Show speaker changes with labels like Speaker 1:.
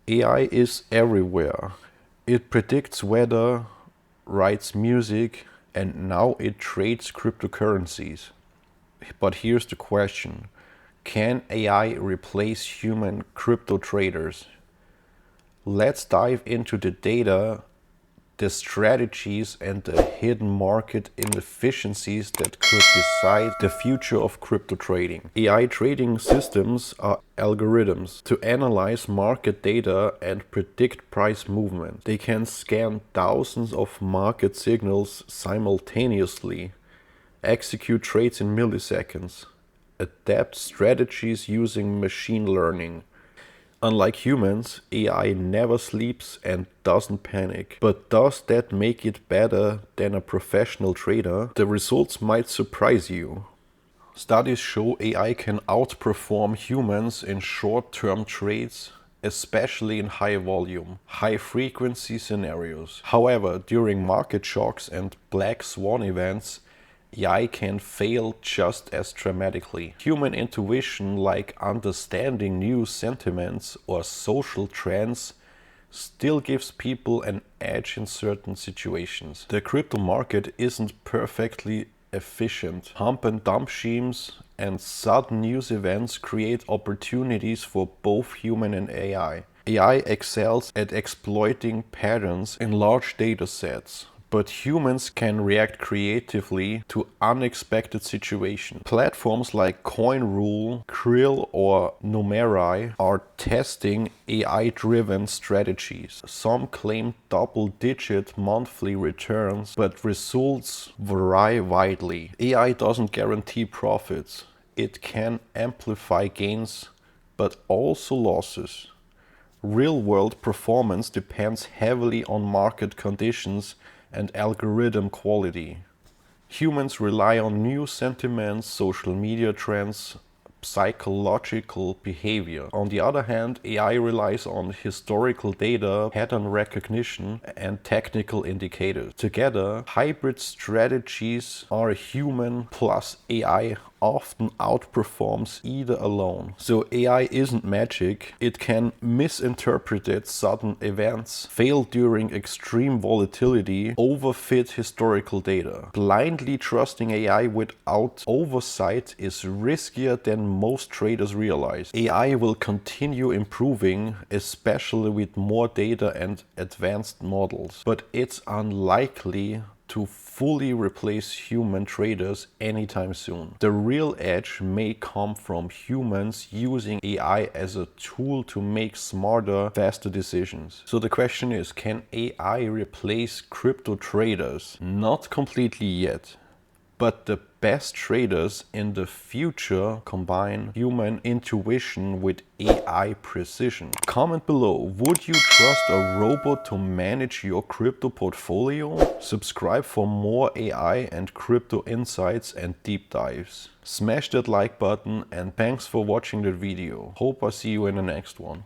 Speaker 1: AI is everywhere. It predicts weather, writes music, and now it trades cryptocurrencies. But here's the question. Can AI replace human crypto traders? Let's dive into the data, the strategies, and the hidden market inefficiencies that could decide the future of crypto trading. AI trading systems are algorithms to analyze market data and predict price movement. They can scan thousands of market signals simultaneously, execute trades in milliseconds, adapt strategies using machine learning. Unlike humans, AI never sleeps and doesn't panic. But does that make it better than a professional trader? The results might surprise you. Studies show AI can outperform humans in short-term trades, especially in high volume, high frequency scenarios. However, during market shocks and black swan events, AI can fail just as dramatically. Human intuition, like understanding new sentiments or social trends, still gives people an edge in certain situations. The crypto market isn't perfectly efficient. Pump and dump schemes and sudden news events create opportunities for both human and AI. AI excels at exploiting patterns in large data sets, but humans can react creatively to unexpected situations. Platforms like CoinRule, Krill, or Numerai are testing AI-driven strategies. Some claim double-digit monthly returns, but results vary widely. AI doesn't guarantee profits. It can amplify gains, but also losses. Real-world performance depends heavily on market conditions and algorithm quality. Humans rely on new sentiments, social media trends, psychological behavior. On the other hand, AI relies on historical data, pattern recognition, and technical indicators. Together, hybrid strategies are human plus AI often outperforms either alone. So AI isn't magic. It can misinterpret sudden events, fail during extreme volatility, overfit historical data. Blindly trusting AI without oversight is riskier than most traders realize. AI will continue improving, especially with more data and advanced models, but it's unlikely to fully replace human traders anytime soon. The real edge may come from humans using AI as a tool to make smarter, faster decisions. So the question is, can AI replace crypto traders? Not completely yet. But the best traders in the future combine human intuition with AI precision. Comment below, would you trust a robot to manage your crypto portfolio? Subscribe for more AI and crypto insights and deep dives. Smash that like button and thanks for watching that video. Hope I see you in the next one.